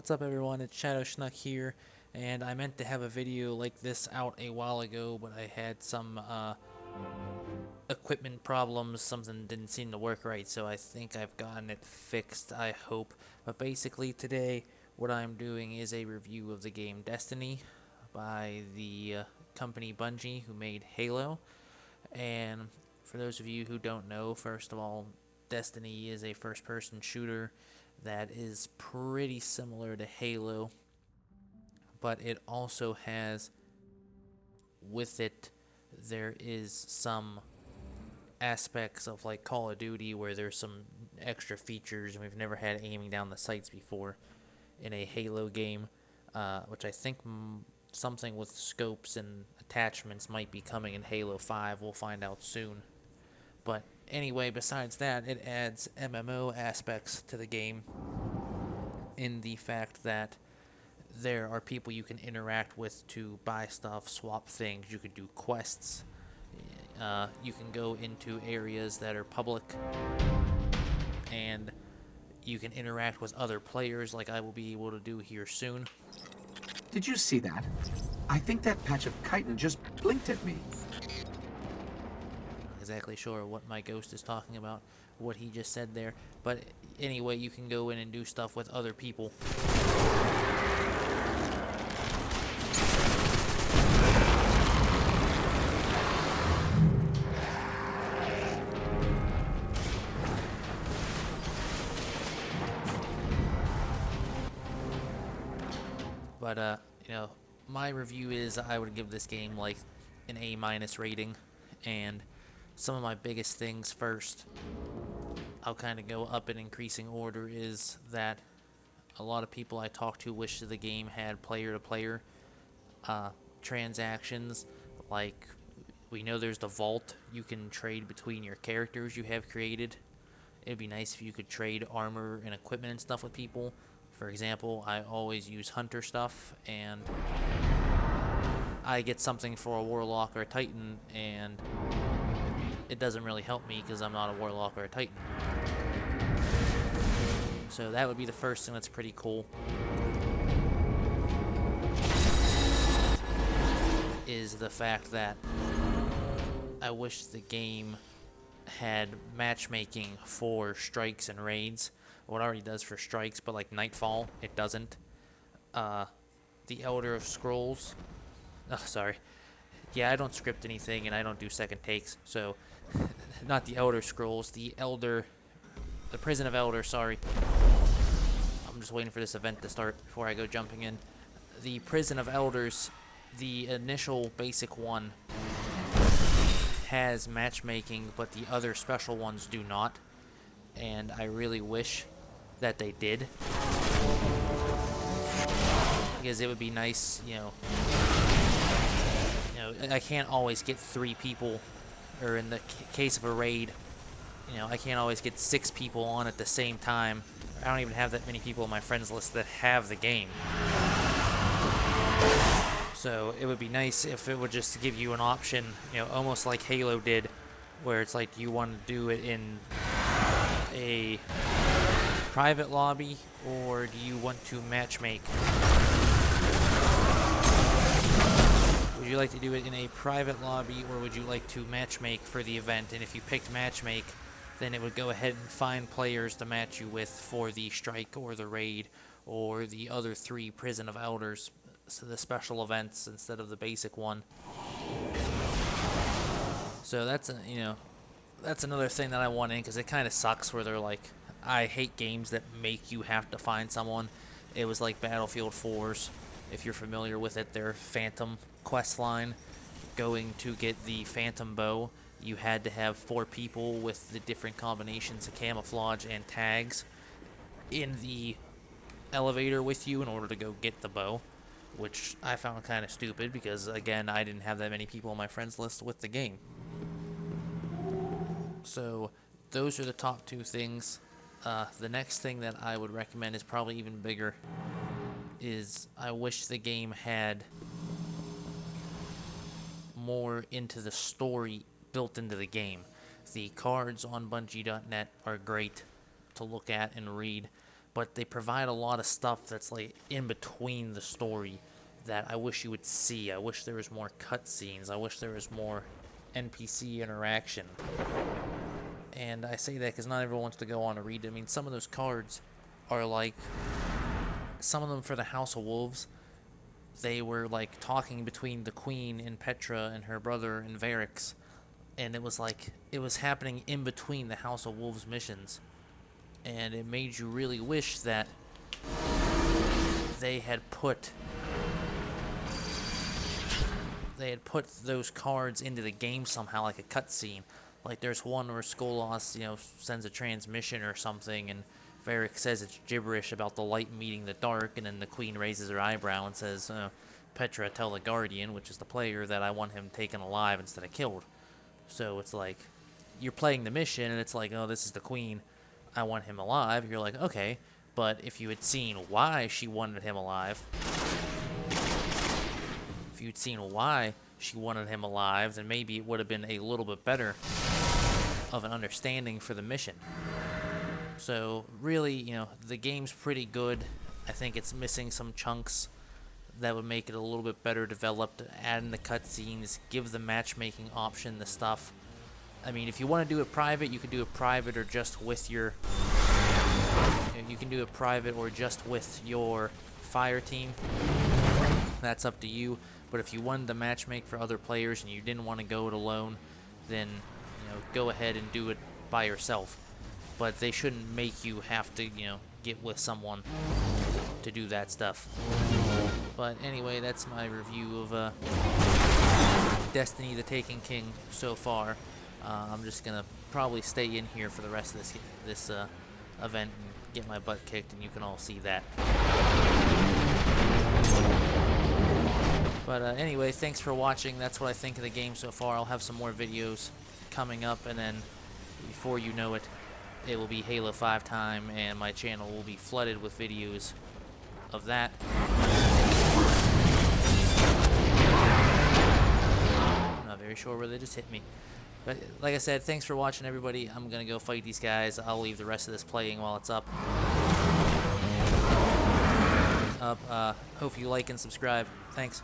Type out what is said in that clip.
What's up everyone, it's Shadow Schnuck here, and I meant to have a video like this out a while ago, but I had some equipment problems, something didn't seem to work right, so I think I've gotten it fixed, I hope. But basically today, what I'm doing is a review of the game Destiny by the company Bungie, who made Halo. And for those of you who don't know, first of all, Destiny is a first-person shooter that is pretty similar to Halo, but it also has, with it, there is some aspects of like Call of Duty where there's some extra features, and we've never had aiming down the sights before in a Halo game, which I think something with scopes and attachments might be coming in Halo 5. We'll find out soon. But anyway, besides that, it adds MMO aspects to the game in the fact that there are people you can interact with to buy stuff, swap things. You could do quests. You can go into areas that are public, and you can interact with other players like I will be able to do here soon. Did you see that? I think that patch of chitin just blinked at me. Not exactly sure what my ghost is talking about, what he just said there, but anyway, you can go in and do stuff with other people. But my review is I would give this game like an A- rating, and some of my biggest things first, I'll kind of go up in increasing order, is that a lot of people I talk to wish the game had player-to-player transactions. Like, we know there's the vault, you can trade between your characters you have created. It'd be nice if you could trade armor and equipment and stuff with people. For example, I always use hunter stuff, and I get something for a warlock or a titan, and it doesn't really help me because I'm not a warlock or a titan. So that would be the first thing that's pretty cool. Is the fact that I wish the game had matchmaking for strikes and raids. Well, it already does for strikes, but like Nightfall, it doesn't. The Elder of Scrolls. Oh, sorry. Yeah, I don't script anything, and I don't do second takes, so not the Elder Scrolls, the Prison of Elder, sorry. I'm just waiting for this event to start before I go jumping in. The Prison of Elders, the initial basic one, has matchmaking, but the other special ones do not, and I really wish that they did, because it would be nice, I can't always get 3 people, or in the case of a raid, I can't always get 6 people on at the same time. I don't even have that many people on my friends list that have the game. So it would be nice if it would just give you an option, almost like Halo did, where it's like you want to do it in a private lobby, or do you want to matchmake? Would you like to do it in a private lobby, or would you like to matchmake for the event? And if you picked matchmake, then it would go ahead and find players to match you with for the strike or the raid or the other 3 Prison of Elders, so the special events instead of the basic one. So that's that's another thing that I want in, because it kind of sucks where they're like, I hate games that make you have to find someone. It was like Battlefield 4's, if you're familiar with it, their Phantom quest line. Going to get the Phantom bow, you had to have 4 people with the different combinations of camouflage and tags in the elevator with you in order to go get the bow, which I found kind of stupid because, again, I didn't have that many people on my friends list with the game. So those are the top 2 things. The next thing that I would recommend is probably even bigger, is I wish the game had more into the story built into the game. The cards on Bungie.net are great to look at and read, but they provide a lot of stuff that's like in between the story that I wish you would see. I wish there was more cutscenes. I wish there was more NPC interaction. And I say that because not everyone wants to go on to read it. I mean, some of those cards are like, some of them for the House of Wolves, they were like talking between the Queen and Petra and her brother and Varix, and it was like it was happening in between the House of Wolves missions, and it made you really wish that they had put those cards into the game somehow, like a cutscene. Like there's one where Skolas, sends a transmission or something, and Varric says it's gibberish about the light meeting the dark, and then the Queen raises her eyebrow and says, Petra, tell the Guardian, which is the player, that I want him taken alive instead of killed. So it's like, you're playing the mission, and it's like, oh, this is the Queen, I want him alive. You're like, okay, but if you had seen why she wanted him alive, then maybe it would have been a little bit better of an understanding for the mission. So really, the game's pretty good. I think it's missing some chunks that would make it a little bit better developed. Add in the cutscenes, give the matchmaking option, the stuff. I mean, if you want to do it private, you can do it private or just with your. You can do it private or just with your fire team. That's up to you. But if you wanted to matchmake for other players and you didn't want to go it alone, then go ahead and do it by yourself. But they shouldn't make you have to, get with someone to do that stuff. But anyway, that's my review of Destiny: The Taken King so far. I'm just gonna probably stay in here for the rest of this event and get my butt kicked, and you can all see that. But anyway, thanks for watching. That's what I think of the game so far. I'll have some more videos coming up, and then before you know it, it will be Halo 5 time, and my channel will be flooded with videos of that. I'm not very sure where they just hit me. But like I said, thanks for watching, everybody. I'm going to go fight these guys. I'll leave the rest of this playing while it's up. Hope you like and subscribe. Thanks.